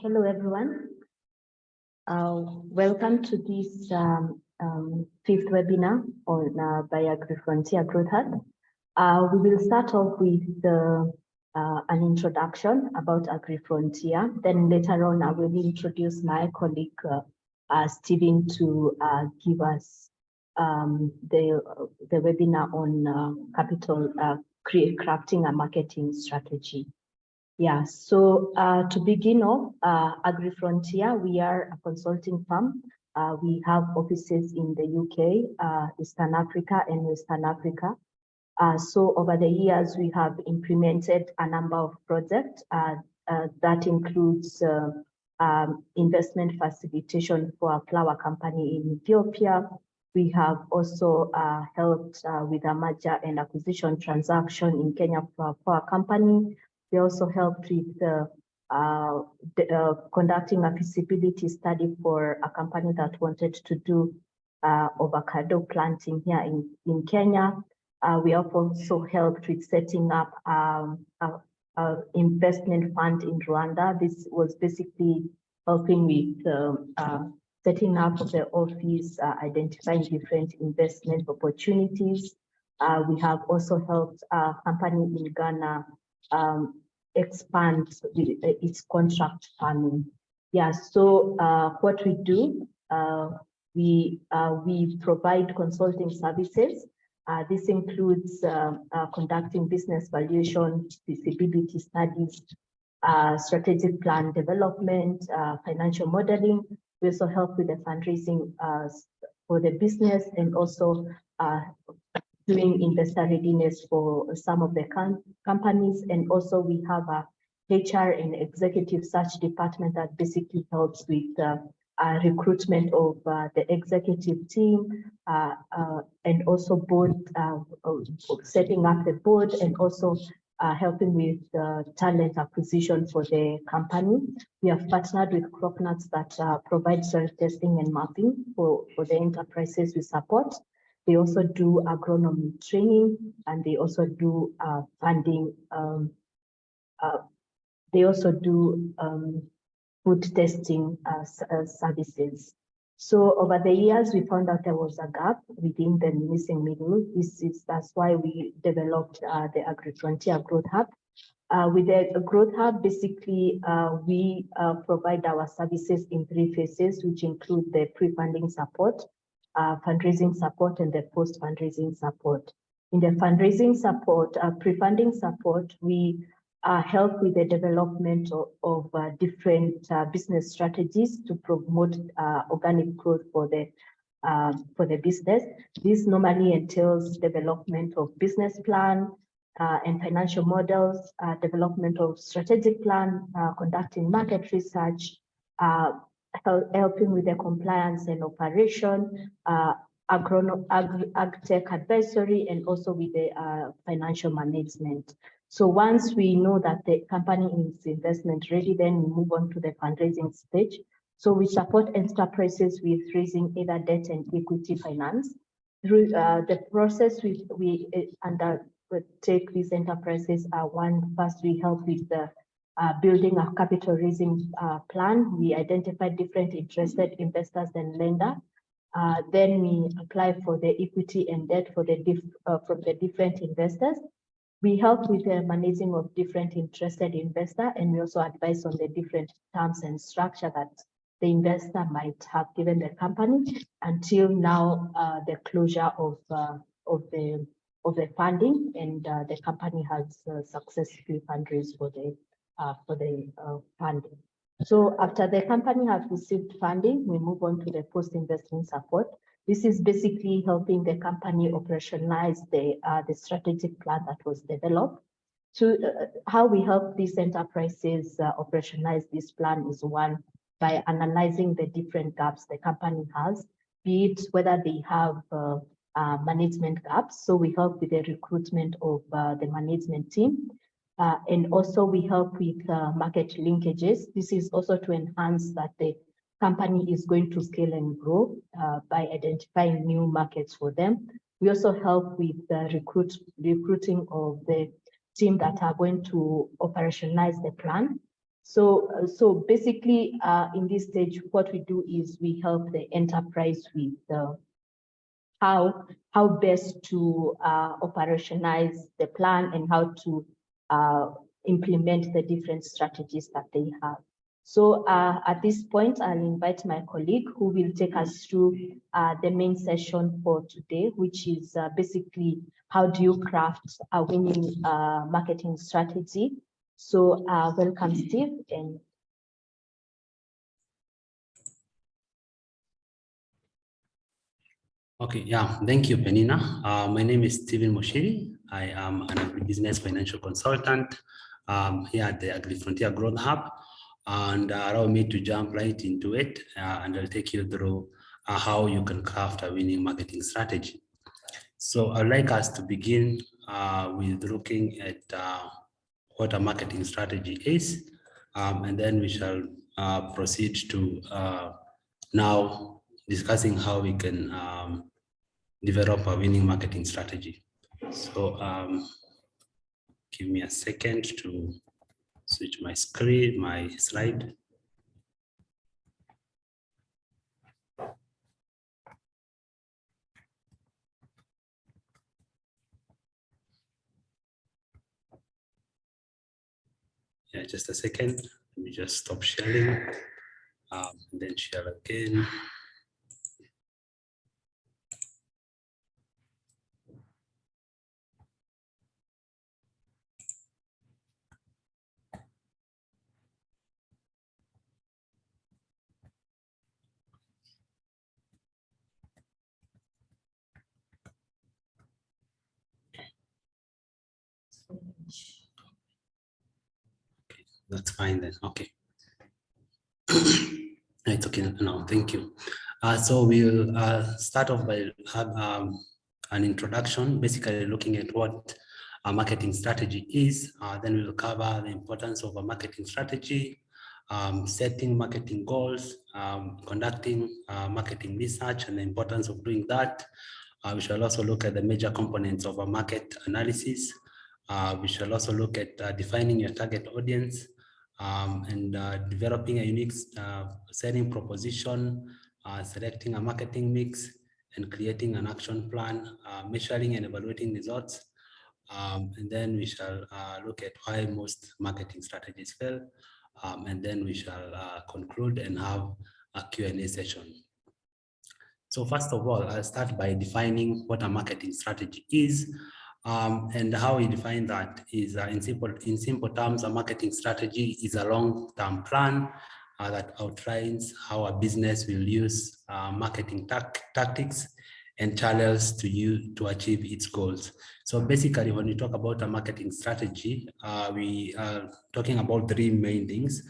Hello, everyone. Welcome to this fifth webinar on by AgriFrontier Growth Hub. We will start off with an introduction about AgriFrontier. Then later on, I will introduce my colleague Stephen to give us the webinar on capital crafting and marketing strategy. Yeah, so to begin off, AgriFrontier, we are a consulting firm. We have offices in the UK, Eastern Africa, and Western Africa. So over the years, we have implemented a number of projects that includes investment facilitation for a flour company in Ethiopia. We have also helped with a merger and acquisition transaction in Kenya for a company. We also helped with conducting a feasibility study for a company that wanted to do avocado planting here in Kenya. We have also helped with setting up an investment fund in Rwanda. This was basically helping with setting up the office, identifying different investment opportunities. We have also helped a company in Ghana expand its contract farming. Yeah, so what we do, we provide consulting services. This includes conducting business valuation, feasibility studies, strategic plan development, financial modeling. We also help with the fundraising for the business and also doing investor readiness for some of the companies. And also we have a HR and executive search department that basically helps with recruitment of the executive team and also board, setting up the board and also helping with talent acquisition for the company. We have partnered with Crocknuts that provide soil testing and mapping for the enterprises we support. They also do agronomy training, and they also do funding. They also do food testing services. So over the years, we found out there was a gap within the missing middle. That's why we developed the AgriFrontier Growth Hub. With the Growth Hub, basically, we provide our services in 3 phases, which include the pre-funding support, fundraising support, and the post-fundraising support. In the fundraising support, pre-funding support, we help with the development of different business strategies to promote organic growth for the business. This normally entails development of business plan and financial models, development of strategic plan, conducting market research, helping with the compliance and operation, ag-tech advisory, and also with the financial management. So once we know that the company is investment ready, then we move on to the fundraising stage. So we support enterprises with raising either debt and equity finance. Through the process, we undertake these enterprises. First, we help with the building a capital raising plan. We identify different interested investors and lender. Then we apply for the equity and debt for from the different investors. We help with the managing of different interested investors, and we also advise on the different terms and structure that the investor might have given the company until now the closure of the funding, and the company has successfully fundraised for the funding. So after the company has received funding, we move on to the post-investment support. This is basically helping the company operationalize the strategic plan that was developed. So how we help these enterprises operationalize this plan is, one, by analyzing the different gaps the company has, be it whether they have management gaps. So we help with the recruitment of the management team. And also we help with market linkages. This is also to enhance that the company is going to scale and grow by identifying new markets for them. We also help with the recruiting of the team that are going to operationalize the plan. So basically, in this stage, what we do is we help the enterprise with how best to operationalize the plan and how to implement the different strategies that they have. So at this point, I'll invite my colleague who will take us through the main session for today, which is basically how do you craft a winning marketing strategy. So welcome, Steve. And okay, yeah, thank you, Penina. My name is Stephen Moshiri. I am an agribusiness financial consultant here at the AgriFrontier Growth Hub. And allow me to jump right into it, and I'll take you through how you can craft a winning marketing strategy. So I'd like us to begin with looking at what a marketing strategy is, and then we shall proceed to now discussing how we can develop a winning marketing strategy. So give me a second to switch my screen, my slide. Yeah, just a second. Let me just stop sharing and then share again. Okay, that's fine then. Okay. It's okay now. Thank you. So we'll start off by an introduction, basically looking at what a marketing strategy is. Then we'll cover the importance of a marketing strategy, setting marketing goals, conducting marketing research and the importance of doing that. We shall also look at the major components of a market analysis. We shall also look at defining your target audience and developing a unique selling proposition, selecting a marketing mix, and creating an action plan, measuring and evaluating results. And then we shall look at why most marketing strategies fail. And then we shall conclude and have a Q&A session. So first of all, I'll start by defining what a marketing strategy is. And how we define that is in simple terms, a marketing strategy is a long-term plan that outlines how a business will use marketing tactics and channels to achieve its goals. So basically, when we talk about a marketing strategy, we are talking about three main things.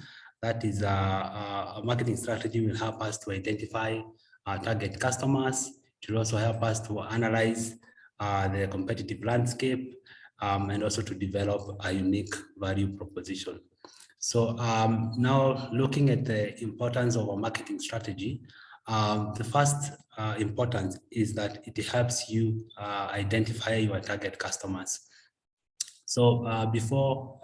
That is, a marketing strategy will help us to identify our target customers. It will also help us to analyze the competitive landscape and also to develop a unique value proposition. So now looking at the importance of a marketing strategy, the first importance is that it helps you identify your target customers. So before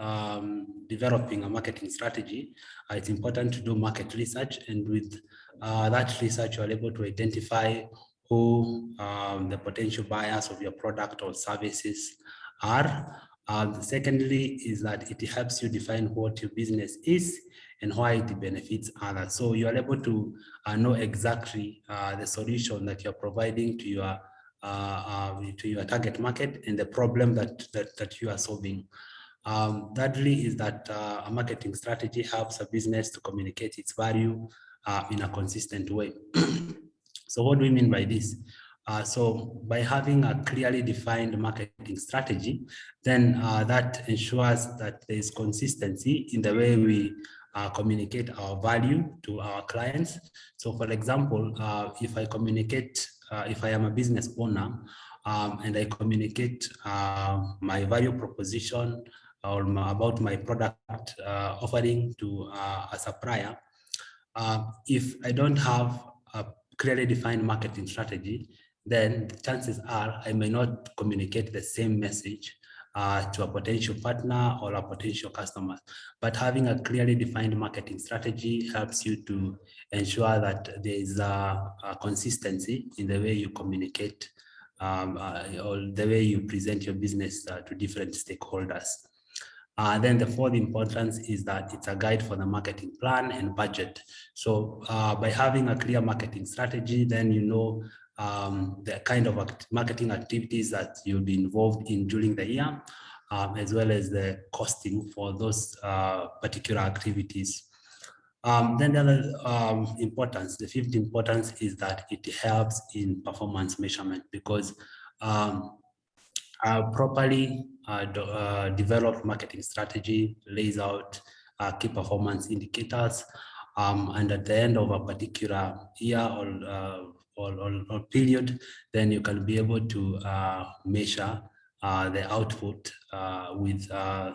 developing a marketing strategy, it's important to do market research, and with that research, you're able to identify who the potential buyers of your product or services are. Secondly is that it helps you define what your business is and why it benefits others. So you are able to know exactly the solution that you're providing to your target market and the problem that you are solving. Thirdly is that a marketing strategy helps a business to communicate its value in a consistent way. So what do we mean by this? So by having a clearly defined marketing strategy, then that ensures that there is consistency in the way we communicate our value to our clients. So for example, if I communicate, if I am a business owner and I communicate my value proposition or about my product offering to a supplier, if I don't have a clearly defined marketing strategy, then chances are I may not communicate the same message to a potential partner or a potential customer. But having a clearly defined marketing strategy helps you to ensure that there is a consistency in the way you communicate or the way you present your business to different stakeholders. Then the fourth importance is that it's a guide for the marketing plan and budget. So by having a clear marketing strategy, then you know the kind of marketing activities that you'll be involved in during the year, as well as the costing for those particular activities. Then the other importance, the fifth importance, is that it helps in performance measurement, because properly developed marketing strategy lays out key performance indicators, and at the end of a particular year or period, then you can be able to measure the output with the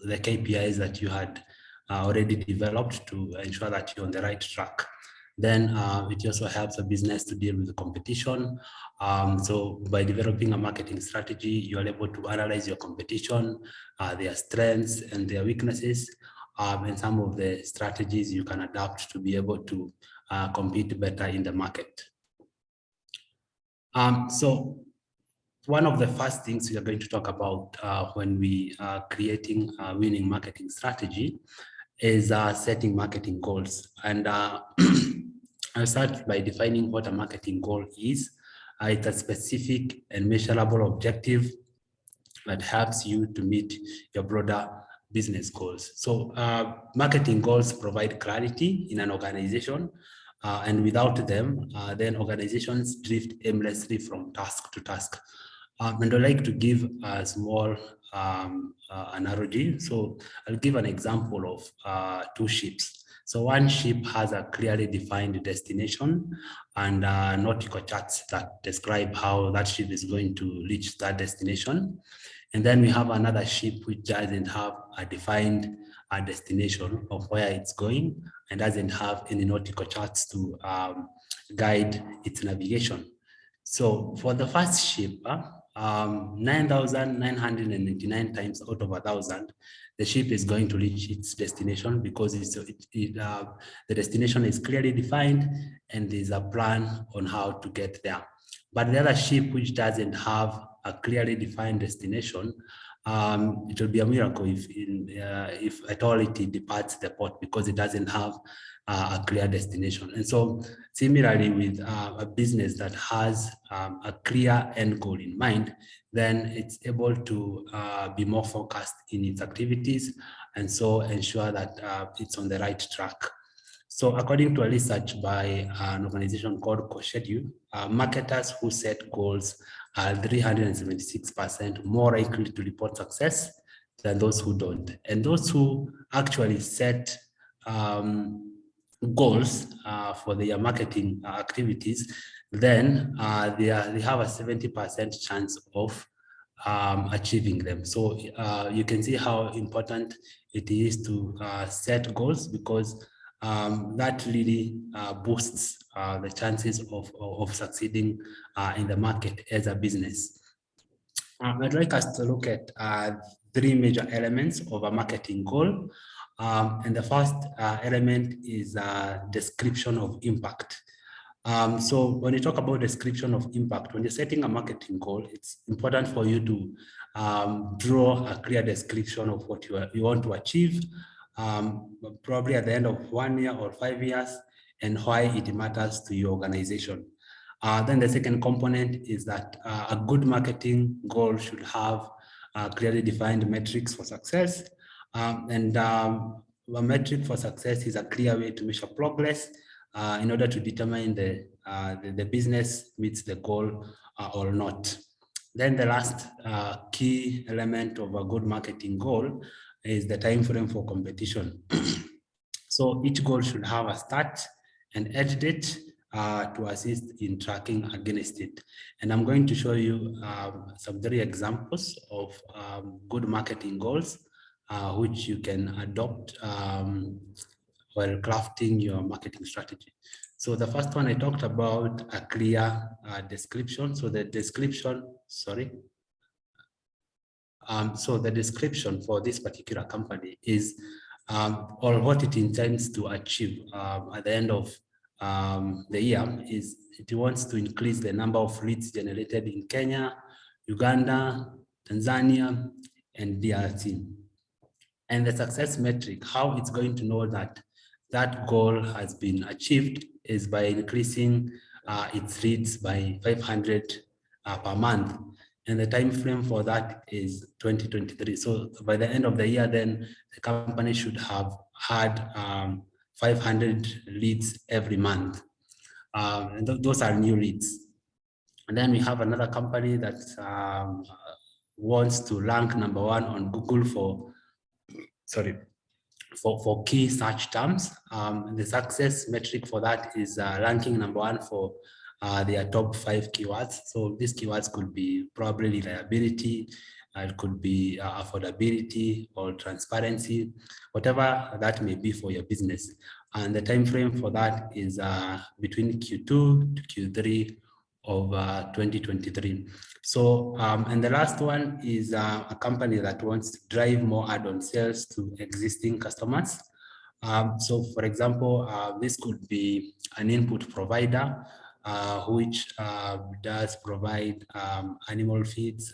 KPIs that you had already developed to ensure that you're on the right track. Then it also helps a business to deal with the competition. So by developing a marketing strategy, you are able to analyze your competition, their strengths and their weaknesses, and some of the strategies you can adapt to be able to compete better in the market. So one of the first things we are going to talk about when we are creating a winning marketing strategy is setting marketing goals. And I'll start by defining what a marketing goal is. It's a specific and measurable objective that helps you to meet your broader business goals. So marketing goals provide clarity in an organization, and without them, then organizations drift aimlessly from task to task. And I'd like to give a small analogy. So I'll give an example of two ships. So one ship has a clearly defined destination and nautical charts that describe how that ship is going to reach that destination. And then we have another ship which doesn't have a defined destination of where it's going and doesn't have any nautical charts to guide its navigation. So for the first ship, 9,999 times out of 1,000, the ship is going to reach its destination because the destination is clearly defined and there's a plan on how to get there. But the other ship which doesn't have a clearly defined destination, it will be a miracle if at all it departs the port because it doesn't have a clear destination. And so similarly with a business that has a clear end goal in mind, then it's able to be more focused in its activities and so ensure that it's on the right track. So according to a research by an organization called CoSchedule, marketers who set goals are 376% more likely to report success than those who don't. And those who actually set goals for their marketing activities, then they have a 70% chance of achieving them. So you can see how important it is to set goals, because that really boosts the chances of succeeding in the market as a business. I'd like us to look at three major elements of a marketing goal. And the first element is a description of impact. So when you talk about description of impact, when you're setting a marketing goal, it's important for you to draw a clear description of what you want to achieve, probably at the end of 1 year or 5 years, and why it matters to your organization. Then the second component is that a good marketing goal should have clearly defined metrics for success. A metric for success is a clear way to measure progress in order to determine the business meets the goal or not. Then the last key element of a good marketing goal is the time frame for competition. So each goal should have a start and end date to assist in tracking against it. And I'm going to show you some 3 examples of good marketing goals which you can adopt while crafting your marketing strategy. So the first one I talked about a clear description. So the description, So the description for this particular company is or what it intends to achieve at the end of the year is it wants to increase the number of leads generated in Kenya, Uganda, Tanzania, and DRC. And the success metric, how it's going to know that that goal has been achieved is by increasing its leads by 500 per month. And the time frame for that is 2023. So by the end of the year, then the company should have had 500 leads every month. And those are new leads. And then we have another company that wants to rank #1 on Google for key search terms. The success metric for that is ranking #1 for their top 5 keywords. So these keywords could be probably reliability, it could be affordability or transparency, whatever that may be for your business. And the time frame for that is between Q2 to Q3 of 2023. So, and the last one is a company that wants to drive more add-on sales to existing customers. So for example, this could be an input provider which does provide animal feeds,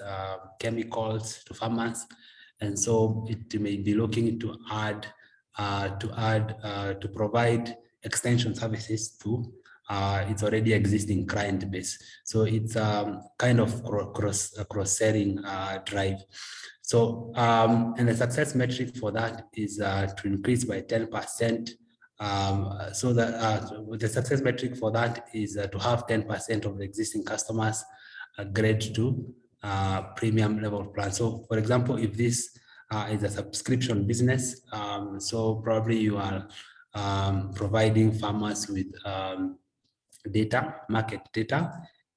chemicals to farmers. And so it may be looking to to provide extension services to its already existing client base. So it's kind of cross-selling drive. So, and the success metric for that is to increase by 10%. So that the success metric for that is to have 10% of the existing customers upgrade to premium level plan. So for example, if this is a subscription business, so probably you are providing farmers with data, market data,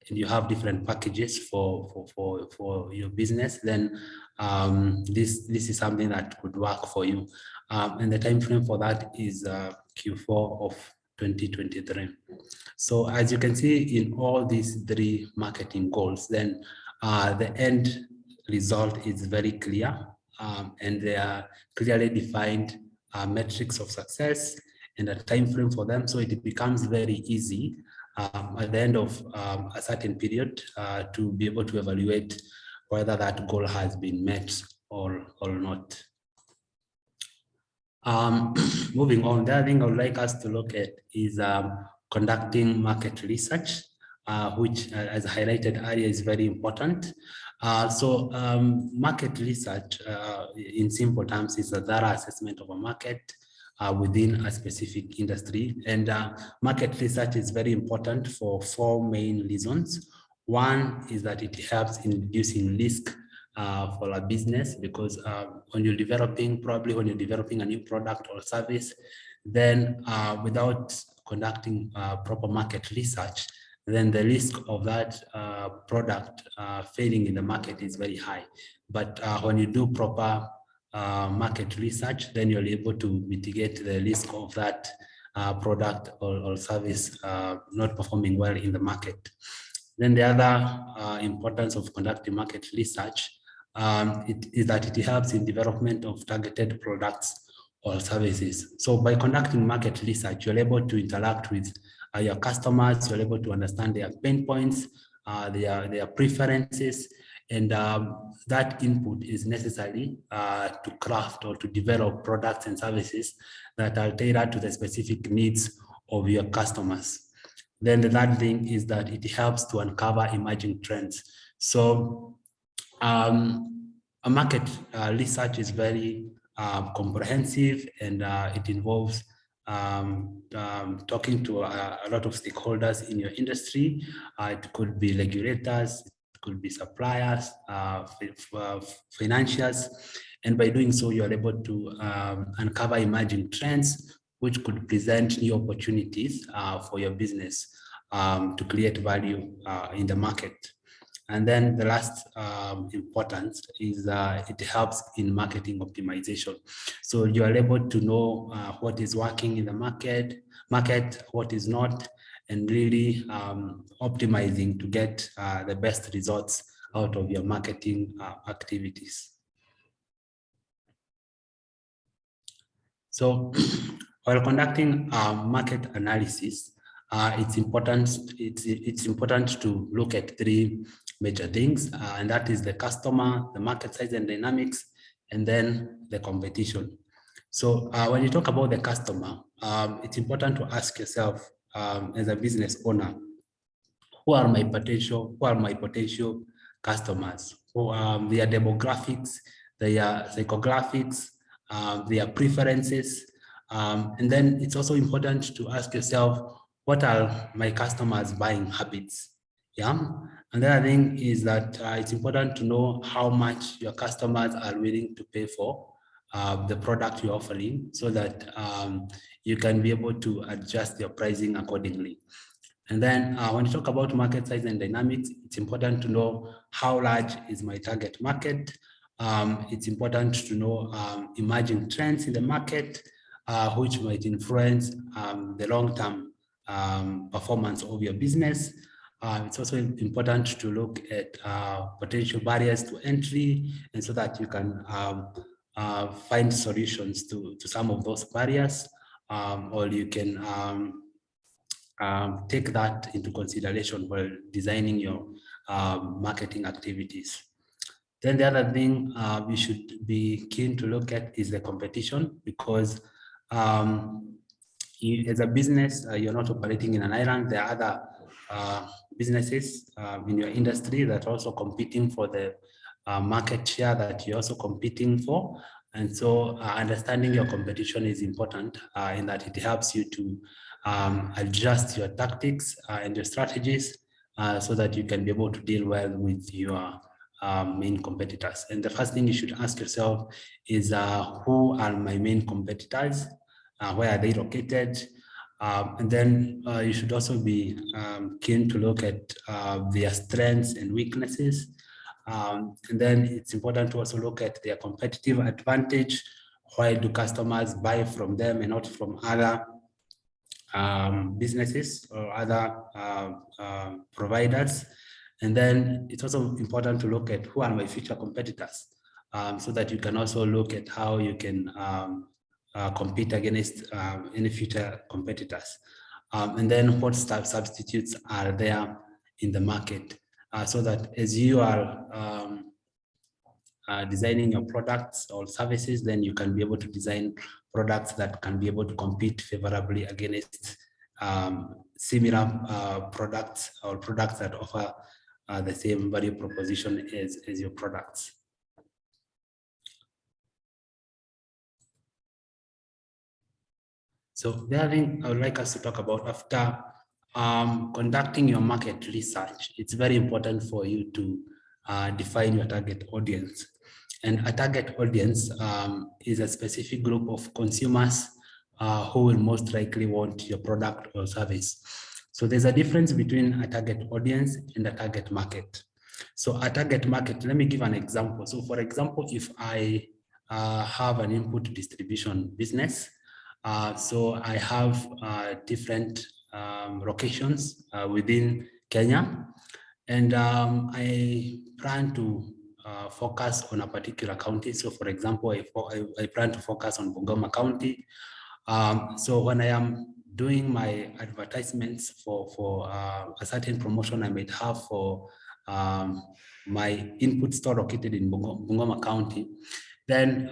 and you have different packages for your business, then this is something that could work for you. And the time frame for that is Q4 of 2023. So as you can see in all these 3 marketing goals, then the end result is very clear, and they are clearly defined metrics of success and a time frame for them. So it becomes very easy at the end of a certain period to be able to evaluate whether that goal has been met or not. Moving on, the other thing I would like us to look at is conducting market research, which, as highlighted earlier, is very important. So market research, in simple terms, is a thorough assessment of a market within a specific industry. And market research is very important for 4 main reasons. One is that it helps in reducing risk for a business, because when you're developing a new product or service, then without conducting proper market research, then the risk of that product failing in the market is very high. But when you do proper market research, then you're able to mitigate the risk of that product or service not performing well in the market. Then the other importance of conducting market research is that it helps in development of targeted products or services. So by conducting market research, you're able to interact with your customers, you're able to understand their pain points, their preferences, and that input is necessary to craft or to develop products and services that are tailored to the specific needs of your customers. Then the third thing is that it helps to uncover emerging trends. So a market research is very comprehensive, and it involves talking to a lot of stakeholders in your industry. It could be regulators, it could be suppliers, financiers, and by doing so, you are able to uncover emerging trends which could present new opportunities for your business to create value in the market. And then the last importance is it helps in marketing optimization. So you are able to know what is working in the market, what is not, and really optimizing to get the best results out of your marketing activities. So while conducting market analysis, it's important to look at three major things, and that is the customer, the market size and dynamics, and then the competition. So when you talk about the customer, it's important to ask yourself as a business owner, who are my potential customers? Their demographics, their psychographics, their preferences. And then it's also important to ask yourself, what are my customers' buying habits? Yeah. And the other thing is that it's important to know how much your customers are willing to pay for the product you're offering, so that you can be able to adjust your pricing accordingly. And then when you talk about market size and dynamics, it's important to know how large is my target market. It's important to know emerging trends in the market, which might influence the long-term performance of your business. It's also important to look at potential barriers to entry, and so that you can find solutions to some of those barriers, or you can take that into consideration while designing your marketing activities. Then the other thing we should be keen to look at is the competition, because as a business, you're not operating in an island. There are other businesses in your industry that are also competing for the market share that you're also competing for. And so understanding your competition is important in that it helps you to adjust your tactics and your strategies so that you can be able to deal well with your main competitors. And the first thing you should ask yourself is who are my main competitors? Where are they located? And then you should also be keen to look at their strengths and weaknesses. And then it's important to also look at their competitive advantage. Why do customers buy from them and not from other businesses or other providers? And then it's also important to look at who are my future competitors, so that you can also look at how you can compete against any future competitors. And then what substitutes are there in the market, so that as you are designing your products or services, then you can be able to design products that can be able to compete favorably against similar products or products that offer the same value proposition as your products. So the other thing I would like us to talk about, after conducting your market research, it's very important for you to define your target audience. And a target audience is a specific group of consumers who will most likely want your product or service. So there's a difference between a target audience and a target market. So a target market, let me give an example. So for example, if I have an input distribution business, so I have different locations within Kenya, and I plan to focus on a particular county. So for example, I plan to focus on Bungoma County. So when I am doing my advertisements for a certain promotion I might have for my input store located in Bungoma County, then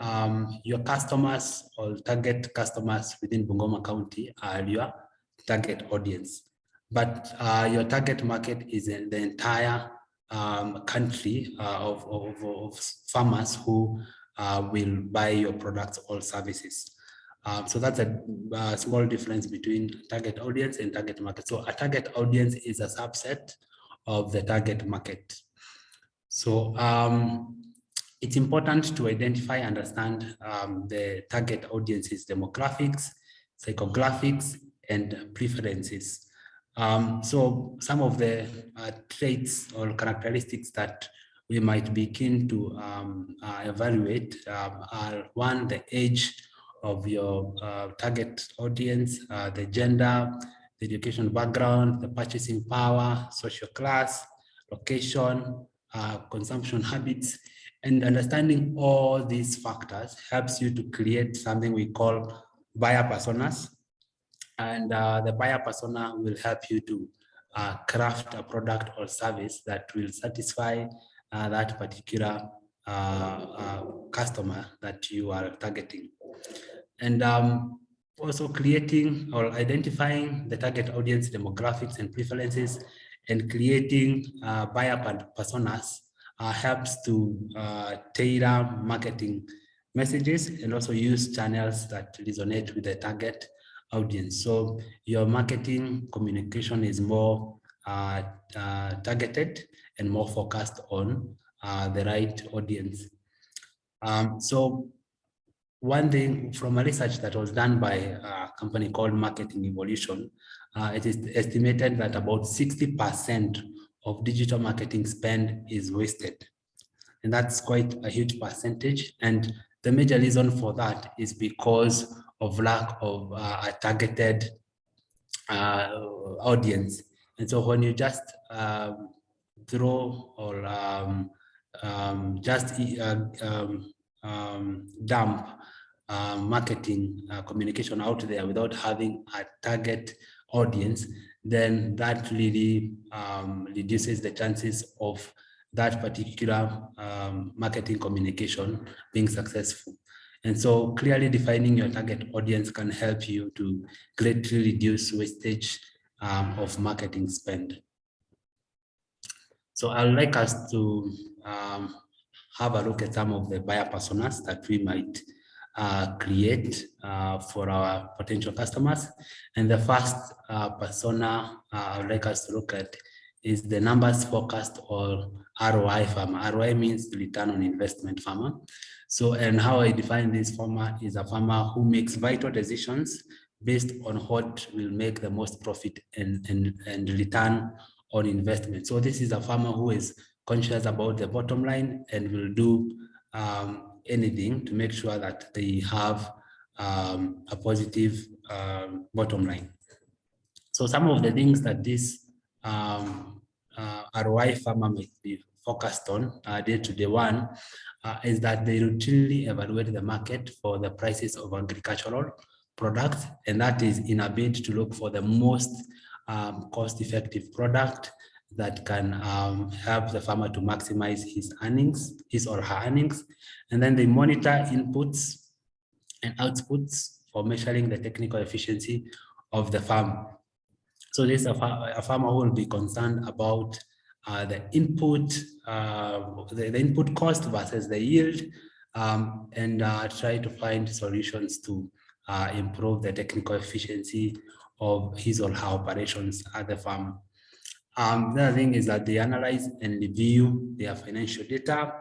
your customers or target customers within Bungoma County are your target audience. But your target market is in the entire country of farmers who will buy your products or services. So that's a small difference between target audience and target market. So a target audience is a subset of the target market. So it's important to identify, understand the target audience's demographics, psychographics, and preferences. So some of the traits or characteristics that we might be keen to evaluate are: one, the age of your target audience, the gender, the education background, the purchasing power, social class, location, consumption habits. And understanding all these factors helps you to create something we call buyer personas, and the buyer persona will help you to craft a product or service that will satisfy that particular customer that you are targeting. And also creating or identifying the target audience demographics and preferences, and creating buyer personas helps to tailor marketing messages and also use channels that resonate with the target audience. So your marketing communication is more targeted and more focused on the right audience. So one thing from a research that was done by a company called Marketing Evolution, it is estimated that about 60% of digital marketing spend is wasted. And that's quite a huge percentage. And the major reason for that is because of lack of a targeted audience. And so when you just throw or just dump marketing communication out there without having a target audience, then that really reduces the chances of that particular marketing communication being successful. And so clearly defining your target audience can help you to greatly reduce wastage of marketing spend. So I'd like us to have a look at some of the buyer personas that we might create for our potential customers. And the first persona I'd like us to look at is the numbers focused or ROI farmer. ROI means return on investment farmer. So, and how I define this farmer is a farmer who makes vital decisions based on what will make the most profit and return on investment. So this is a farmer who is conscious about the bottom line and will do anything to make sure that they have a positive bottom line. So some of the things that this ROI farmer might be focused on day-to-day one is that they routinely evaluate the market for the prices of agricultural products, and that is in a bid to look for the most cost-effective product that can help the farmer to maximize his or her earnings. And then they monitor inputs and outputs for measuring the technical efficiency of the farm. So this is a farmer who will be concerned about the input cost versus the yield, and try to find solutions to improve the technical efficiency of his or her operations at the farm. The other thing is that they analyze and review their financial data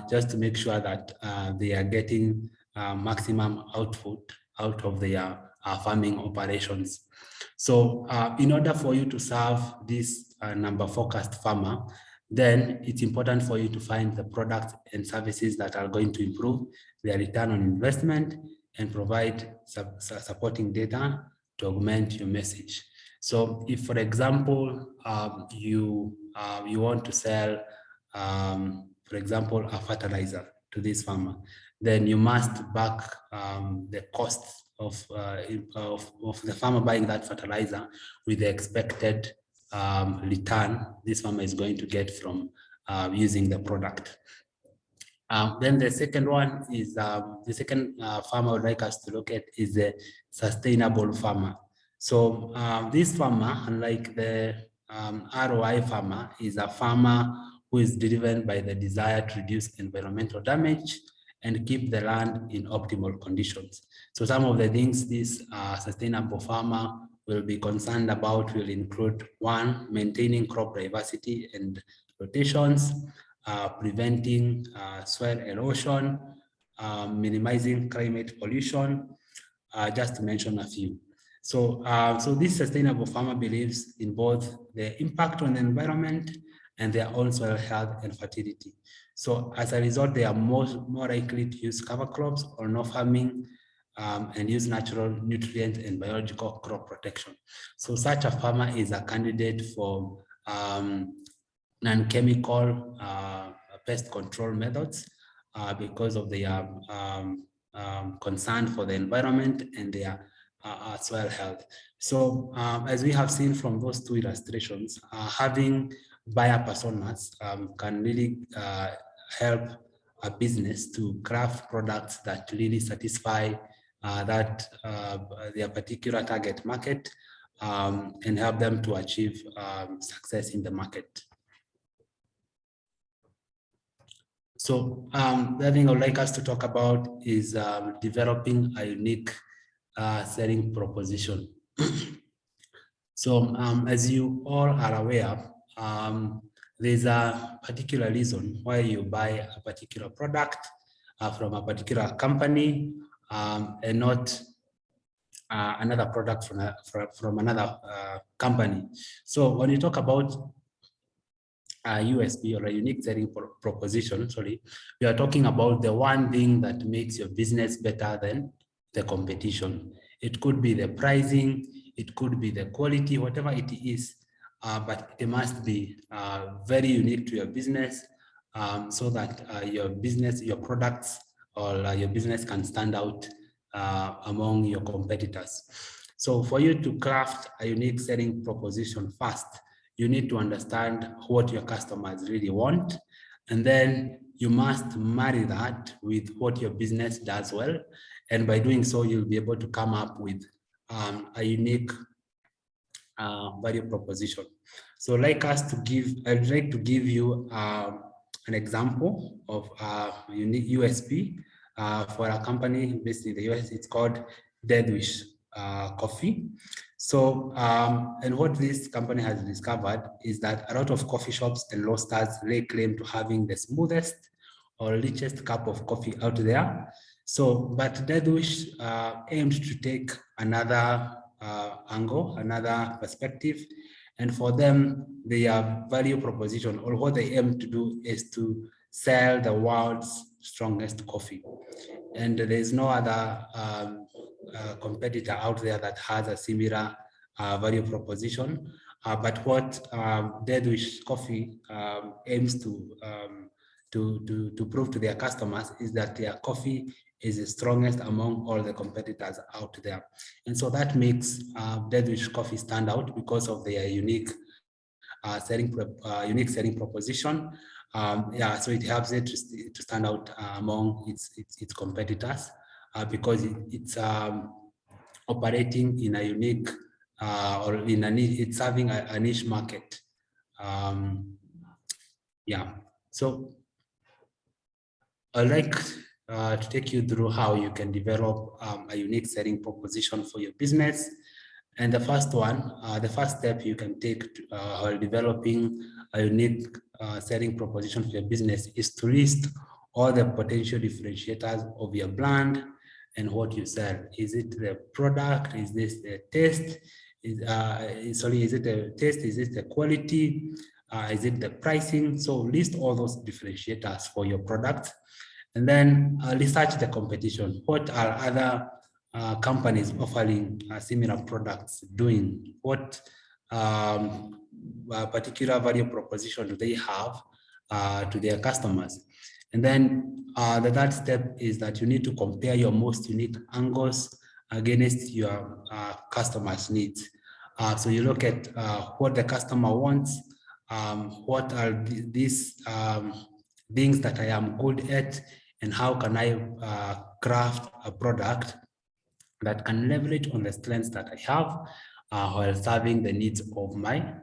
just to make sure that they are getting maximum output out of their farming operations. So in order for you to serve this number focused farmer, then it's important for you to find the products and services that are going to improve their return on investment and provide supporting data to augment your message. So if, for example, you want to sell, for example, a fertilizer to this farmer, then you must back the cost of the farmer buying that fertilizer with the expected return this farmer is going to get from using the product. Then the second one is the second farmer I would like us to look at is the sustainable farmer. So this farmer, unlike the ROI farmer, is a farmer who is driven by the desire to reduce environmental damage and keep the land in optimal conditions. So some of the things this sustainable farmer will be concerned about will include: one, maintaining crop diversity and rotations, preventing soil erosion, minimizing climate pollution, just to mention a few. So, so this sustainable farmer believes in both the impact on the environment and their own soil health and fertility. So as a result, they are more likely to use cover crops or no farming and use natural nutrient and biological crop protection. So such a farmer is a candidate for non-chemical pest control methods because of their concerned for the environment and their soil health. So as we have seen from those two illustrations, having buyer personas can really help a business to craft products that really satisfy their particular target market and help them to achieve success in the market. So the thing I would like us to talk about is developing a unique selling proposition. So as you all are aware, there's a particular reason why you buy a particular product from a particular company and not another product from another company. So when you talk about a USP or a unique selling proposition, sorry, we are talking about the one thing that makes your business better than the competition. It could be the pricing, it could be the quality, whatever it is, but it must be very unique to your business so that your business, your products, or your business can stand out among your competitors. So for you to craft a unique selling proposition first, you need to understand what your customers really want. And then you must marry that with what your business does well. And by doing so, you'll be able to come up with a unique value proposition. So I'd like to give you an example of a unique USP for a company based in the US. It's called Dead Wish Coffee. So, and what this company has discovered is that a lot of coffee shops and roasters lay claim to having the smoothest or richest cup of coffee out there. So, but Dead Wish aimed to take another angle, another perspective. And for them, their value proposition, or what they aim to do, is to sell the world's strongest coffee. And there's no other competitor out there that has a similar value proposition. But what Dead Wish Coffee aims to prove to their customers is that their coffee is the strongest among all the competitors out there. And so that makes Dead Wish Coffee stand out because of their unique selling proposition. Yeah, so it helps it to stand out among its competitors because it's operating in a unique or in a niche, it's serving a niche market. Yeah, so I'd like to take you through how you can develop a unique selling proposition for your business. And the first one, the first step you can take while developing a unique selling proposition for your business is to list all the potential differentiators of your brand and what you sell. Is it the product? Is this the taste? Is it the taste? Is it the quality? Is it the pricing? So list all those differentiators for your product. And then research the competition. What are other companies offering similar products doing? What particular value proposition do they have to their customers? And then the third step is that you need to compare your most unique angles against your customers' needs. So you look at what the customer wants, what are these things that I am good at, and how can I craft a product that can leverage on the strengths that I have while serving the needs of my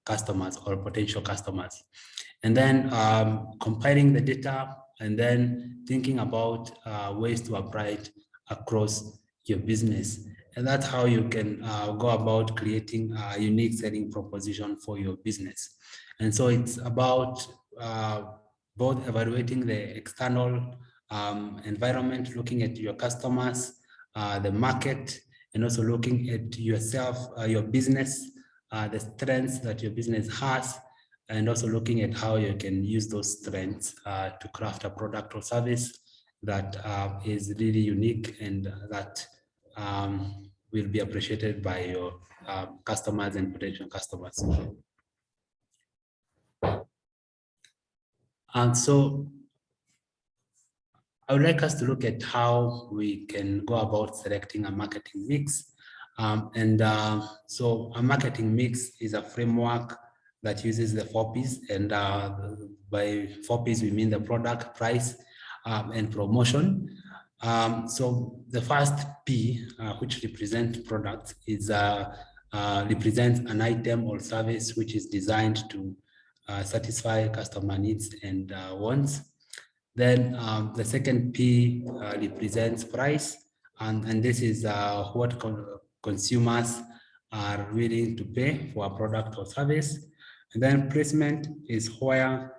customers or potential customers. And then compiling the data and then thinking about ways to apply it across your business. And that's how you can go about creating a unique selling proposition for your business. And so it's about both evaluating the external environment, looking at your customers, the market, and also looking at yourself, your business, the strengths that your business has, and also looking at how you can use those strengths to craft a product or service that is really unique and that will be appreciated by your customers and potential customers. And so I would like us to look at how we can go about selecting a marketing mix. So a marketing mix is a framework that uses the 4 Ps, and by 4 Ps, we mean the product, price, and promotion. So the first P, which represents products, is represents an item or service which is designed to satisfy customer needs and wants. Then the second P represents price, and this is what consumers are willing to pay for a product or service. And then placement is where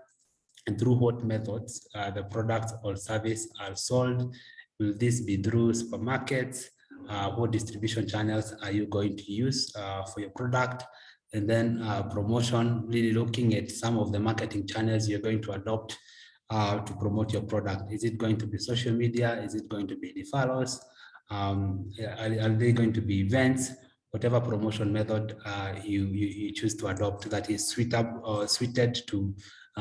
and through what methods the products or service are sold. Will this be through supermarkets? What distribution channels are you going to use for your product? And then promotion, really looking at some of the marketing channels you're going to adopt to promote your product. Is it going to be social media? Is it going to be referrals? Are they going to be events? Whatever promotion method you choose to adopt that is suited to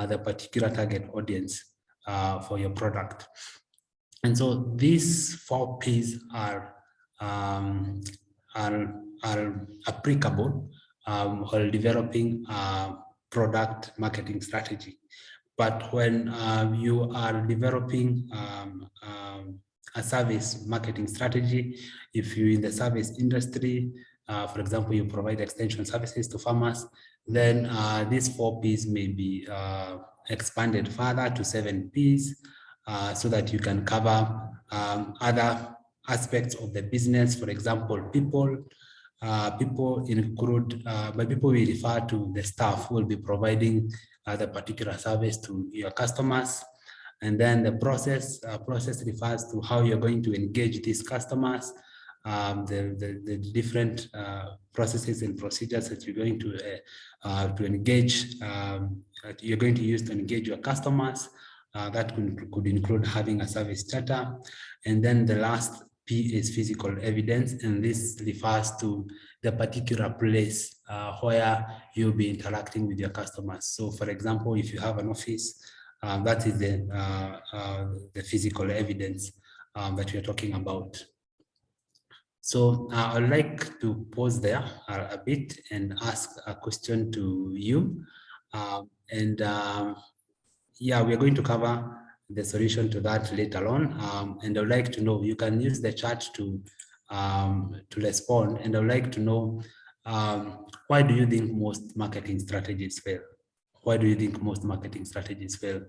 the particular target audience for your product. And so these 4 Ps are applicable while developing a product marketing strategy. But when you are developing a service marketing strategy, if you're in the service industry, for example, you provide extension services to farmers, then these 4 Ps may be expanded further to 7 Ps so that you can cover other aspects of the business. For example, people include, by people we refer to the staff who will be providing the particular service to your customers. And then the process refers to how you're going to engage these customers, the different processes and procedures that you're going to engage, you're going to use to engage your customers. That could include having a service charter. And then the last P is physical evidence, and this refers to the particular place where you'll be interacting with your customers. So for example, if you have an office, that is the physical evidence that we're talking about. So I'd like to pause there a bit and ask a question to you. Yeah, we're going to cover the solution to that later on. And I'd like to know, you can use the chat to respond. And I'd like to know, why do you think most marketing strategies fail? Why do you think most marketing strategies fail?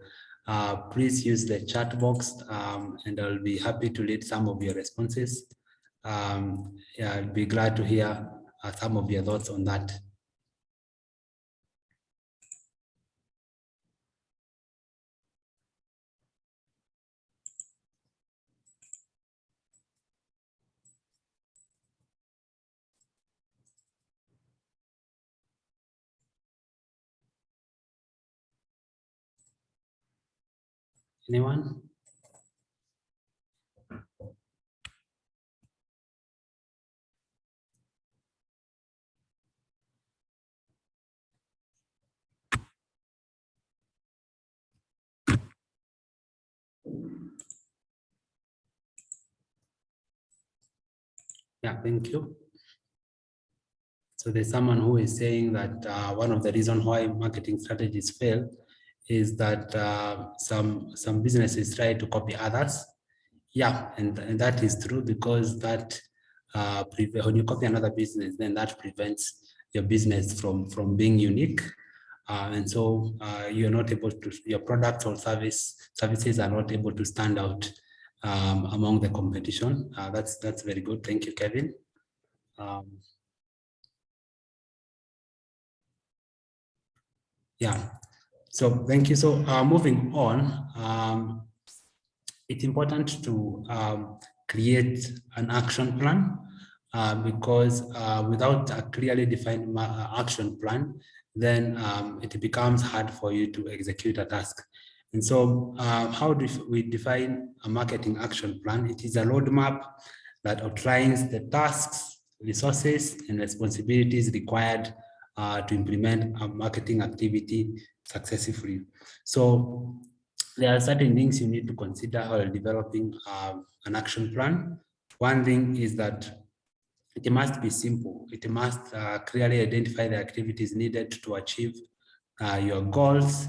Please use the chat box and I'll be happy to read some of your responses. Yeah, I'd be glad to hear some of your thoughts on that. Anyone? Yeah, thank you. So there's someone who is saying that one of the reasons why marketing strategies fail is that some businesses try to copy others. Yeah, and that is true, because that when you copy another business, then that prevents your business from being unique. And so you're not able to, your products or services are not able to stand out among the competition. That's very good. Thank you, Kevin. Yeah, so thank you. So moving on, it's important to create an action plan because without a clearly defined action plan, then it becomes hard for you to execute a task. And so how do we define a marketing action plan? It is a roadmap that outlines the tasks, resources, and responsibilities required to implement a marketing activity successfully. So there are certain things you need to consider while developing an action plan. One thing is that it must be simple. It must clearly identify the activities needed to achieve your goals.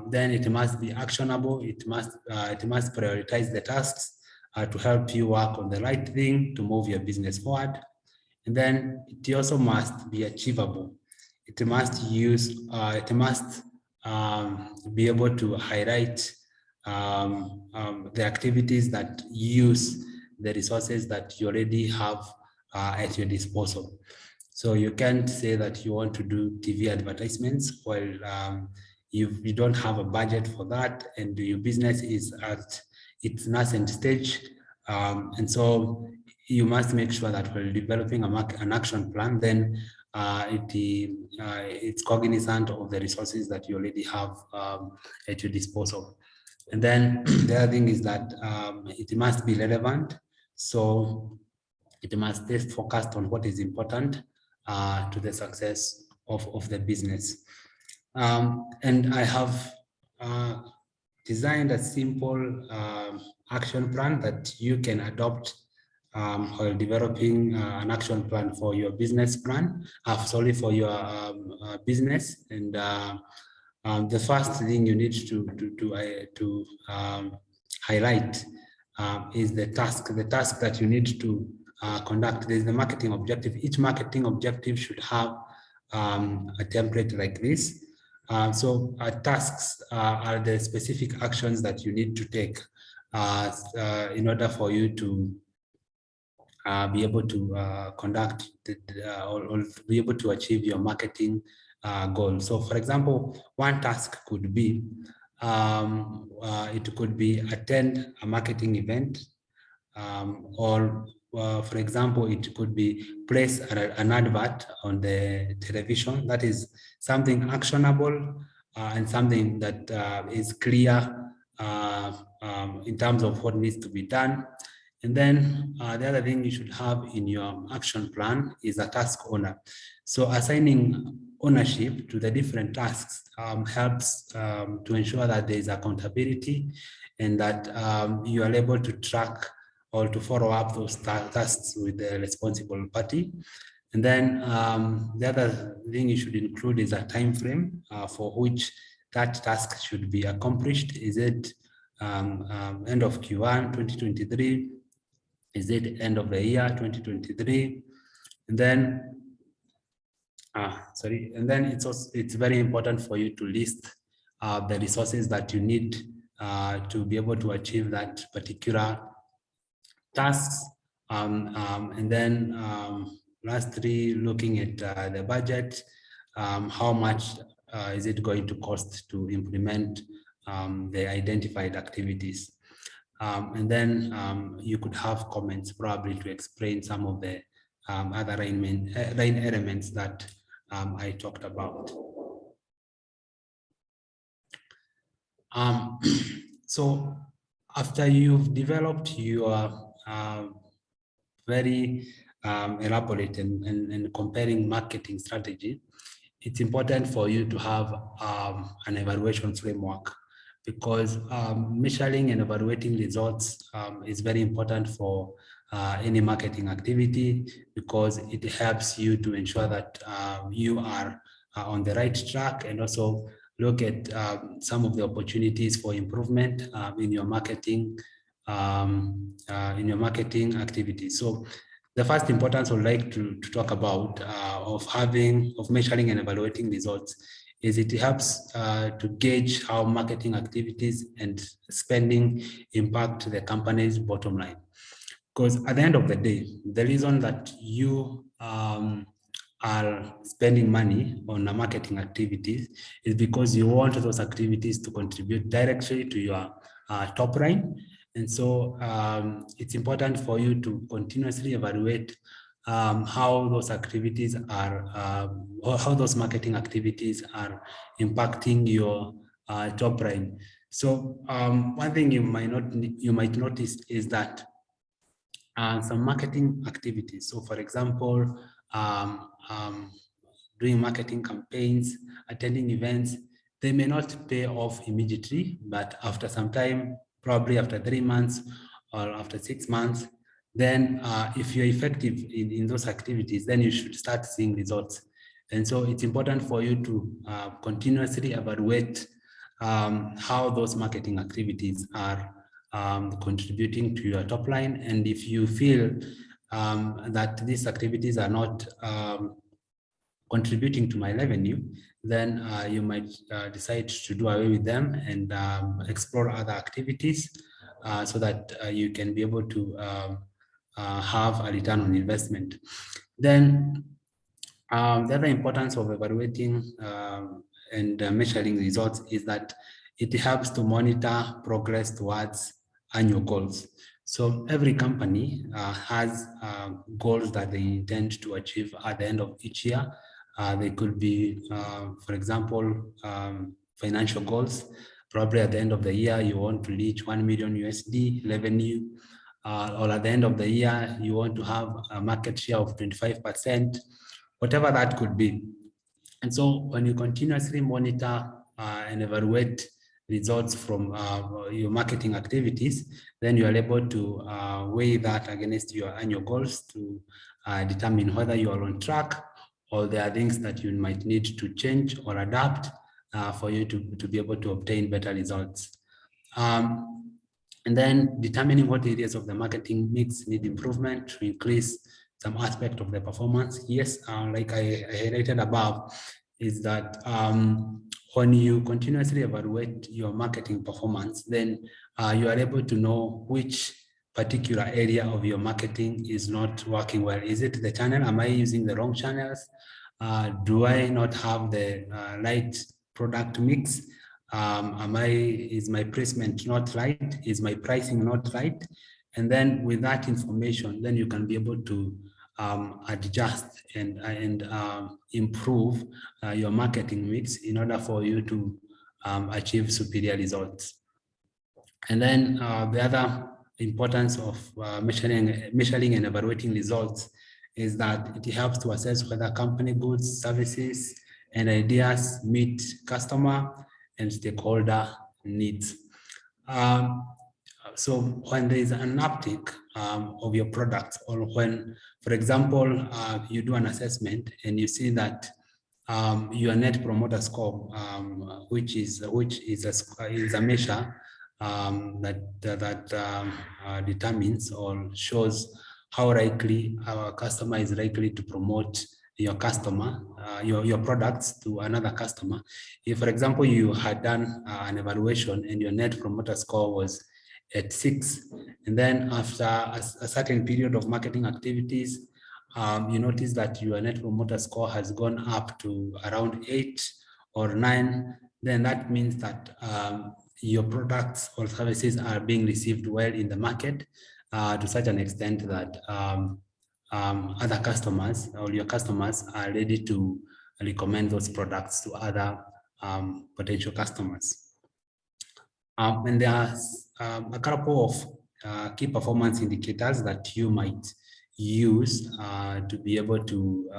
Then it must be actionable. It must prioritize the tasks to help you work on the right thing to move your business forward. And then it also must be achievable. It must be able to highlight the activities that use the resources that you already have at your disposal. So you can't say that you want to do TV advertisements while you don't have a budget for that and your business is at its nascent stage. And so you must make sure that while developing an action plan, then it's cognizant of the resources that you already have at your disposal. And then the other thing is that it must be relevant. So it must stay focused on what is important to the success of the business. And I have designed a simple action plan that you can adopt while developing an action plan for your business plan, for your business. And the first thing you need to highlight is the task that you need to conduct. There's the marketing objective. Each marketing objective should have a template like this. So tasks are the specific actions that you need to take in order for you to be able to conduct or be able to achieve your marketing goal. So for example, one task could be, it could be attend a marketing event, or for example, it could be place an advert on the television. That is something actionable and something that is clear in terms of what needs to be done. And then the other thing you should have in your action plan is a task owner. So assigning ownership to the different tasks helps to ensure that there is accountability and that you are able to track or to follow up those tasks with the responsible party. And then the other thing you should include is a time frame for which that task should be accomplished. Is it end of Q1 2023? Is it end of the year 2023? And then and then it's very important for you to list the resources that you need to be able to achieve that particular tasks. And then lastly, looking at the budget, how much is it going to cost to implement the identified activities? And then you could have comments probably to explain some of the other line elements that I talked about. So after you've developed your very elaborate and comparing marketing strategy, it's important for you to have an evaluation framework, because measuring and evaluating results is very important for any marketing activity, because it helps you to ensure that you are on the right track, and also look at some of the opportunities for improvement in your marketing activities. So the first importance I'd like to talk about of measuring and evaluating results is it helps to gauge how marketing activities and spending impact the company's bottom line. Because at the end of the day, the reason that you are spending money on a marketing activities is because you want those activities to contribute directly to your top line. And so it's important for you to continuously evaluate how those activities are, or how those marketing activities are impacting your top line. So one thing you might notice is that some marketing activities. So for example, doing marketing campaigns, attending events, they may not pay off immediately, but after some time, probably after 3 months or after 6 months, then if you're effective in those activities, then you should start seeing results. And so it's important for you to continuously evaluate how those marketing activities are contributing to your top line. And if you feel that these activities are not contributing to my revenue, then you might decide to do away with them and explore other activities so that you can be able to have a return on investment. Then the other importance of evaluating and measuring results is that it helps to monitor progress towards annual goals. So every company has goals that they intend to achieve at the end of each year. They could be, for example, financial goals. Probably at the end of the year, you want to reach 1 million USD revenue, or at the end of the year, you want to have a market share of 25%, whatever that could be. And so when you continuously monitor and evaluate results from your marketing activities, then you are able to weigh that against your annual goals to determine whether you are on track or there are things that you might need to change or adapt for you to be able to obtain better results. And then determining what areas of the marketing mix need improvement to increase some aspect of the performance. Yes, like I highlighted above, is that when you continuously evaluate your marketing performance, then you are able to know which particular area of your marketing is not working well. Is it the channel? Am I using the wrong channels? Do I not have the right product mix? Is my placement not right? Is my pricing not right? And then with that information, then you can be able to adjust and improve your marketing mix in order for you to achieve superior results. And then the other importance of measuring and evaluating results is that it helps to assess whether company goods, services, and ideas meet customer and stakeholder needs. So when there is an uptick of your products, or when, for example, you do an assessment and you see that your net promoter score, which is a measure that determines or shows how likely our customer is likely to promote your customer, your products to another customer. If, for example, you had done an evaluation and your net promoter score was at 6, and then after a certain period of marketing activities, you notice that your net promoter score has gone up to around 8 or 9, then that means that your products or services are being received well in the market to such an extent that other customers or your customers are ready to recommend those products to other potential customers. And there are a couple of key performance indicators that you might use to be able to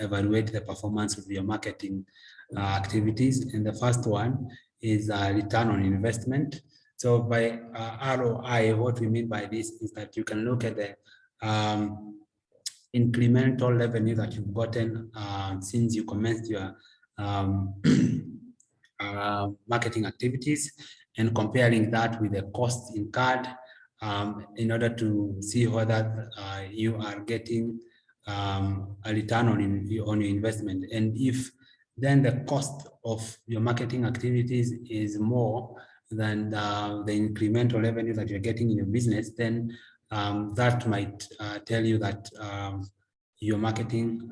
evaluate the performance of your marketing activities. And the first one is return on investment. So by ROI, what we mean by this is that you can look at the incremental revenue that you've gotten since you commenced your marketing activities, and comparing that with the cost incurred in order to see whether you are getting a return on your investment. And if then the cost of your marketing activities is more than the incremental revenue that you're getting in your business, then that might tell you that your marketing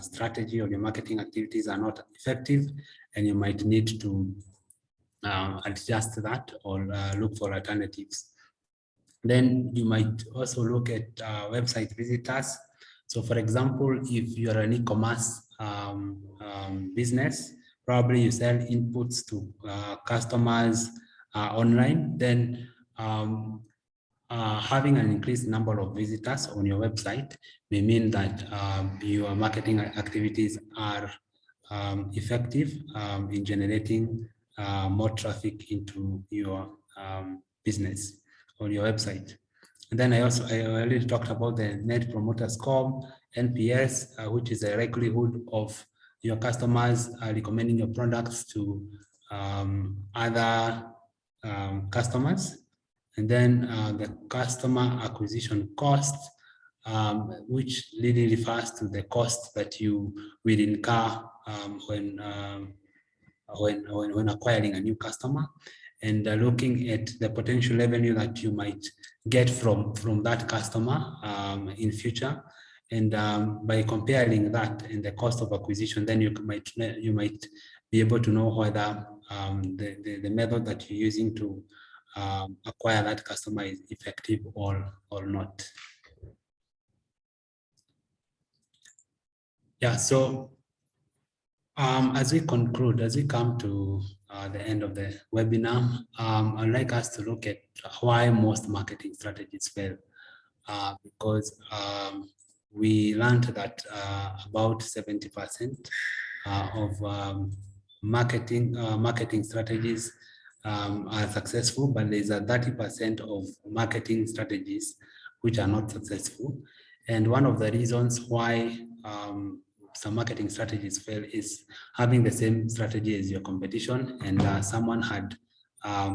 strategy or your marketing activities are not effective, and you might need to adjust that or look for alternatives. Then you might also look at website visitors. So for example, if you're an e-commerce business, probably you sell inputs to customers online, then having an increased number of visitors on your website may mean that your marketing activities are effective in generating more traffic into your business or your website. And then I already talked about the Net Promoter Score, NPS, which is a likelihood of your customers recommending your products to other customers. And then the customer acquisition cost, which really refers to the cost that you will incur when acquiring a new customer, and looking at the potential revenue that you might get from that customer in future. And by comparing that and the cost of acquisition, then you might be able to know whether the method that you're using to acquire that customer is effective or not. Yeah, so as we conclude, as we come to the end of the webinar, I'd like us to look at why most marketing strategies fail. Because we learned that about 70% of marketing strategies are successful, but there's a 30% of marketing strategies which are not successful. And one of the reasons why some marketing strategies fail is having the same strategy as your competition. And someone had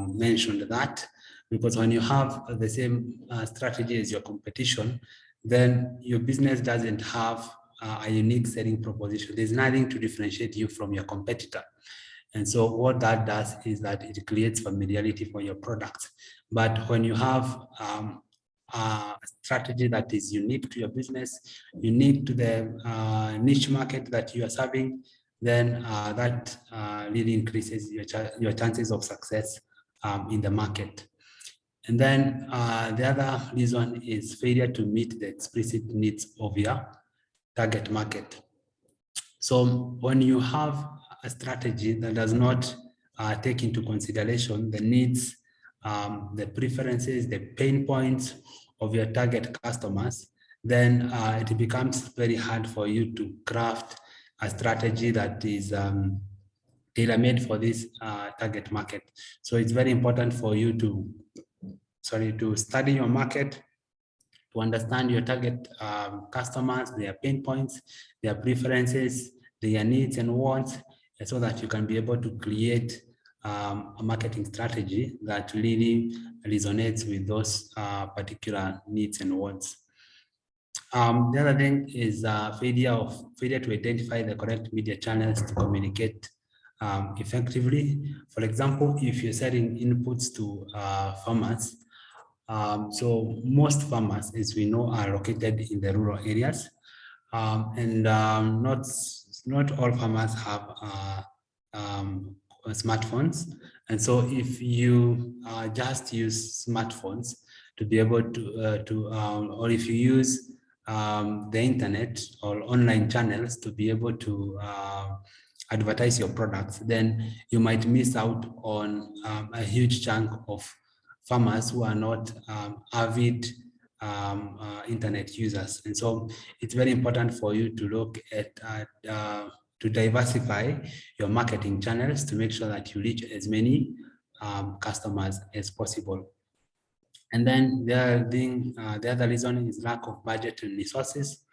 mentioned that, because when you have the same strategy as your competition, then your business doesn't have a unique selling proposition. There's nothing to differentiate you from your competitor. And so what that does is that it creates familiarity for your product. But when you have a strategy that is unique to your business, unique to the niche market that you are serving, then that really increases your chances of success in the market. And then the other reason is failure to meet the explicit needs of your target market. So when you have a strategy that does not take into consideration the needs, the preferences, the pain points of your target customers, then it becomes very hard for you to craft a strategy that is tailor-made for this target market. So it's very important for you to study your market, to understand your target customers, their pain points, their preferences, their needs and wants, so that you can be able to create a marketing strategy that really resonates with those particular needs and wants. The other thing is failure to identify the correct media channels to communicate effectively. For example, if you're selling inputs to farmers, so most farmers, as we know, are located in the rural areas, and not all farmers have smartphones. And so if you just use smartphones to be able to or if you use the internet or online channels to be able to advertise your products, then you might miss out on a huge chunk of farmers who are not avid internet users. And so it's very important for you to look at to diversify your marketing channels to make sure that you reach as many customers as possible. And then the other reason is lack of budget and resources,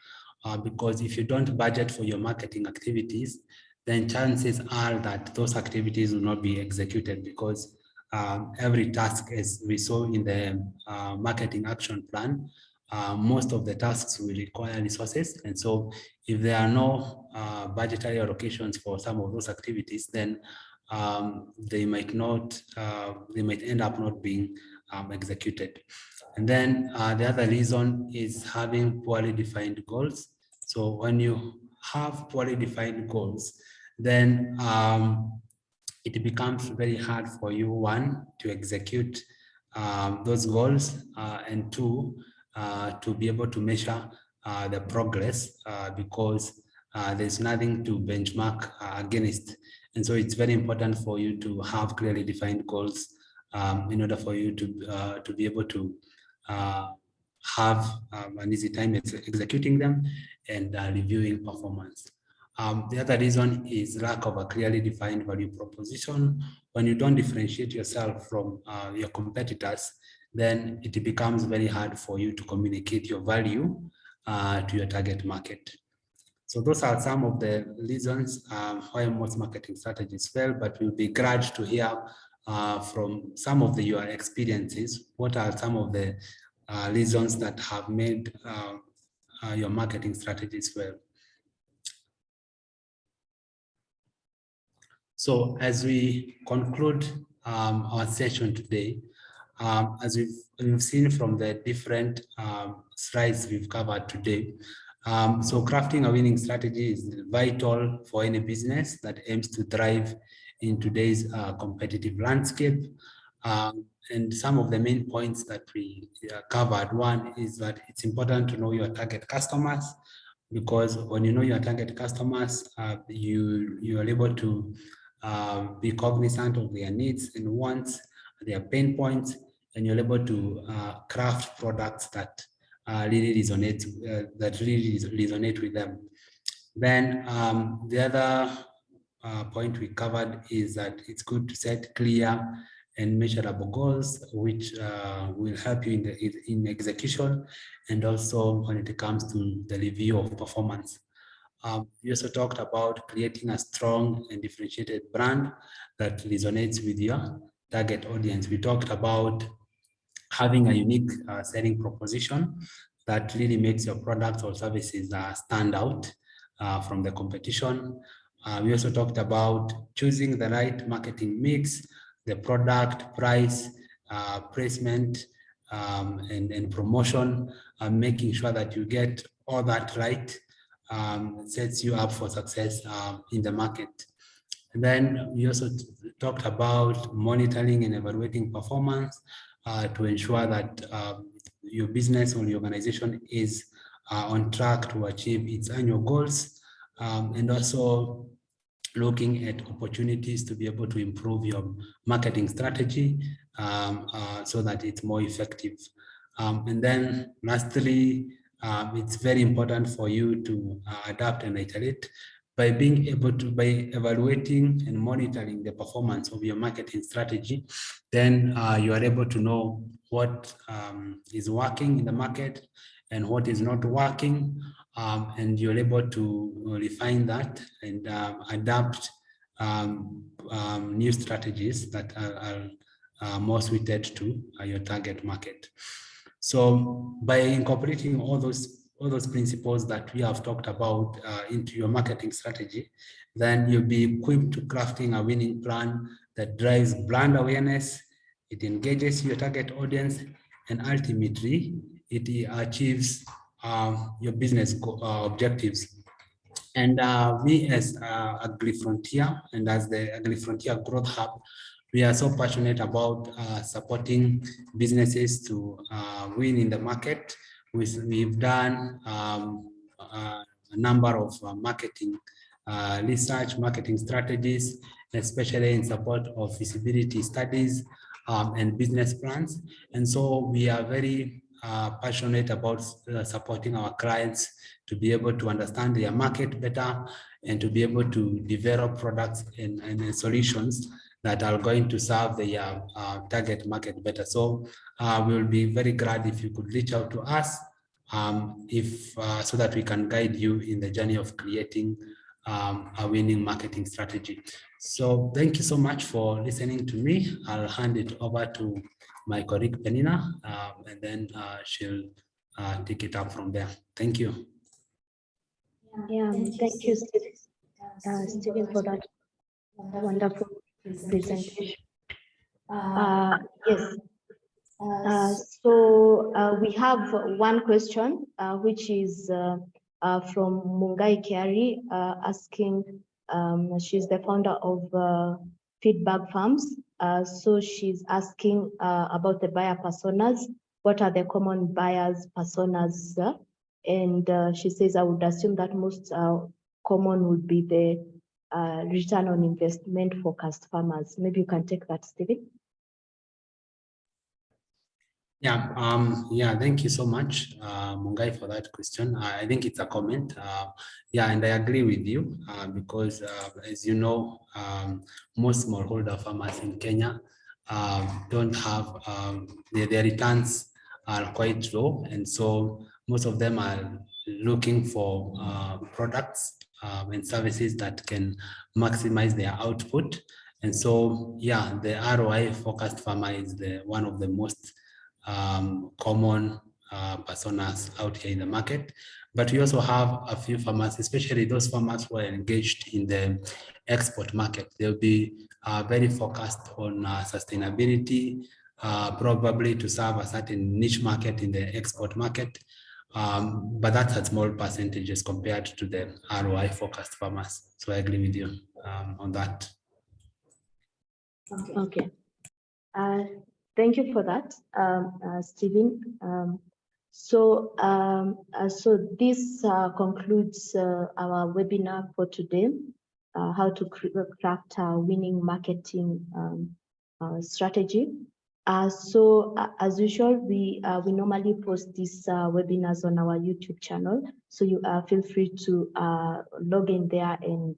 because if you don't budget for your marketing activities, then chances are that those activities will not be executed, because every task, as we saw in the marketing action plan, most of the tasks will require resources. And so if there are no budgetary allocations for some of those activities, then they might end up not being executed. And then the other reason is having poorly defined goals. So when you have poorly defined goals, then it becomes very hard for you, one, to execute those goals, and two, to be able to measure the progress, because there's nothing to benchmark against. And so it's very important for you to have clearly defined goals in order for you to be able to have an easy time executing them and reviewing performance. The other reason is lack of a clearly defined value proposition. When you don't differentiate yourself from your competitors, then it becomes very hard for you to communicate your value to your target market. So those are some of the reasons why most marketing strategies fail, but we'll be glad to hear from some of your experiences. What are some of the reasons that have made your marketing strategies fail? So as we conclude our session today, as we've seen from the different slides we've covered today, so crafting a winning strategy is vital for any business that aims to thrive in today's competitive landscape. And some of the main points that we covered, one is that it's important to know your target customers, because when you know your target customers, you are able to be cognizant of their needs and wants, their pain points, and you're able to craft products that really resonate with them. Then the other point we covered is that it's good to set clear and measurable goals, which will help you in execution, and also when it comes to the review of performance. We also talked about creating a strong and differentiated brand that resonates with your target audience. We talked about having a unique selling proposition that really makes your products or services stand out from the competition. We also talked about choosing the right marketing mix, the product, price, placement, and promotion, making sure that you get all that right sets you up for success in the market. And then we also talked about monitoring and evaluating performance to ensure that your business or your organization is on track to achieve its annual goals, and also looking at opportunities to be able to improve your marketing strategy so that it's more effective. And then lastly, it's very important for you to adapt and iterate by being able to, by evaluating and monitoring the performance of your marketing strategy. Then you are able to know what is working in the market and what is not working, and you're able to refine that and adapt new strategies that are more suited to your target market. So by incorporating all those principles that we have talked about into your marketing strategy, then you'll be equipped to crafting a winning plan that drives brand awareness, it engages your target audience, and ultimately it achieves your business objectives. And we as AgriFrontier and as the AgriFrontier Growth Hub, we are so passionate about supporting businesses to win in the market. We've done a number of marketing research, marketing strategies, especially in support of feasibility studies and business plans. And so we are very passionate about supporting our clients to be able to understand their market better and to be able to develop products and solutions that are going to serve their target market better. So we'll be very glad if you could reach out to us so that we can guide you in the journey of creating a winning marketing strategy. So thank you so much for listening to me. I'll hand it over to my colleague Penina, and then she'll take it up from there. Thank you. Yeah, thank you, Stephen, for that wonderful presentation. Yes. So we have one question, which is from Mungai Kiari, asking, she's the founder of Feedback Farms. So she's asking about the buyer personas. What are the common buyers personas? And she says, I would assume that most common would be the return on investment focused farmers. Maybe you can take that, Stephen. Yeah, thank you so much, Mungai, for that question. I think it's a comment. Yeah, and I agree with you because, as you know, most smallholder farmers in Kenya don't have, their returns are quite low. And so most of them are looking for products and services that can maximize their output. And so, yeah, the ROI focused farmer is one of the most common personas out here in the market. But we also have a few farmers, especially those farmers who are engaged in the export market. They'll be very focused on sustainability, probably to serve a certain niche market in the export market. But that's a small percentages compared to the ROI focused farmers. So I agree with you on that. Okay. Thank you for that, Stephen. So this concludes our webinar for today, how to craft a winning marketing strategy. So as usual, we normally post these webinars on our YouTube channel. So you feel free to log in there and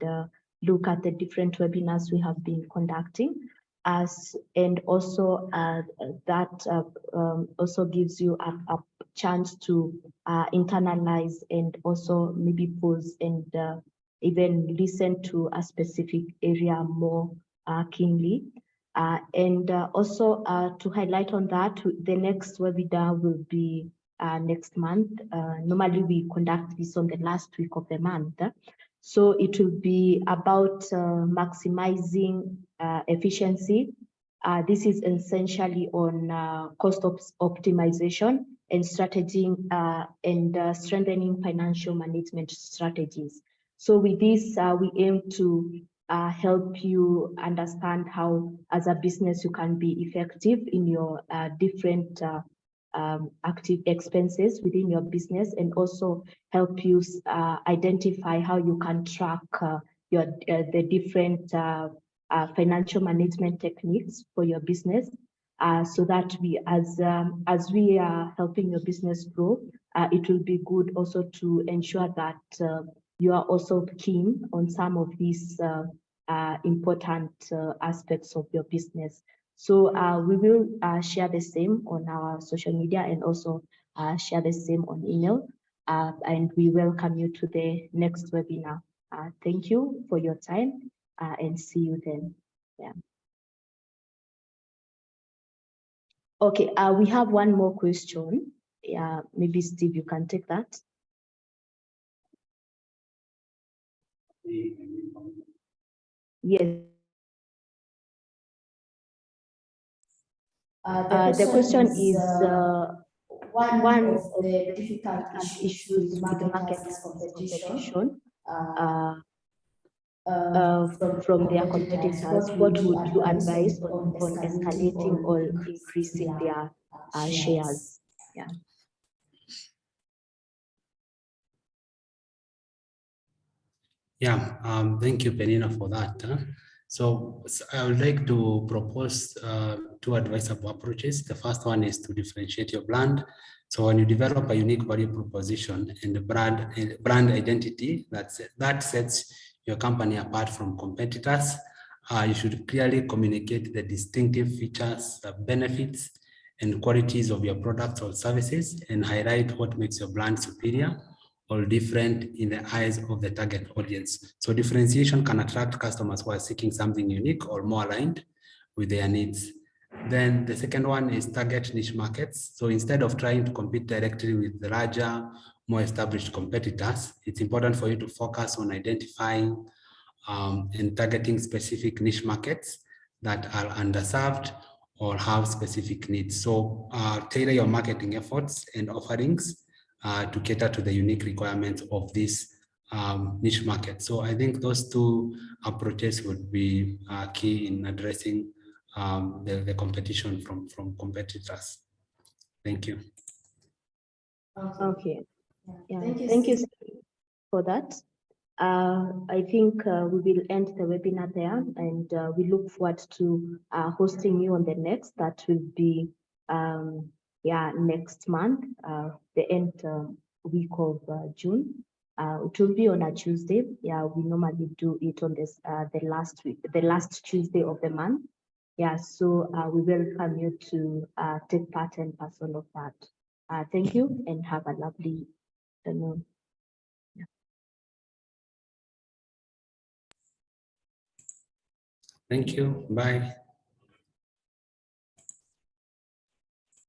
look at the different webinars we have been conducting. And also that also gives you a chance to internalize and also maybe pause and even listen to a specific area more keenly. And also to highlight on that, the next webinar will be next month. Normally we conduct this on the last week of the month. So it will be about maximizing efficiency. This is essentially on cost optimization and strategy and strengthening financial management strategies. So with this, we aim to help you understand how, as a business, you can be effective in your different active expenses within your business, and also help you identify how you can track the different financial management techniques for your business, so that we, as we are helping your business grow, it will be good also to ensure that you are also keen on some of these important aspects of your business. So we will share the same on our social media and also share the same on email. And we welcome you to the next webinar. Thank you for your time and see you then. Yeah. Okay, we have one more question. Yeah, maybe Steve, you can take that. Yes. The question is one of the difficult issues with marketers competition from their competitors. What would you advise on escalating or increasing their shares? Yeah. Yeah, thank you, Penina, for that. So I would like to propose two advisable approaches. The first one is to differentiate your brand. So when you develop a unique value proposition and the brand identity that sets your company apart from competitors, you should clearly communicate the distinctive features, the benefits, and qualities of your products or services, and highlight what makes your brand superior or different in the eyes of the target audience. So differentiation can attract customers who are seeking something unique or more aligned with their needs. Then the second one is target niche markets. So instead of trying to compete directly with the larger, more established competitors, it's important for you to focus on identifying and targeting specific niche markets that are underserved or have specific needs. So tailor your marketing efforts and offerings to cater to the unique requirements of this niche market. So I think those two approaches would be key in addressing the competition from competitors. Thank you. Okay. Yeah. Thank you for that. I think we will end the webinar there, and we look forward to hosting you on the next. That will be yeah, next month, the end week of June. It will be on a Tuesday. Yeah, we normally do it on this the last week, the last Tuesday of the month. Yeah, so we welcome you to take part and pass on of that. Thank you and have a lovely afternoon. Thank you. Bye.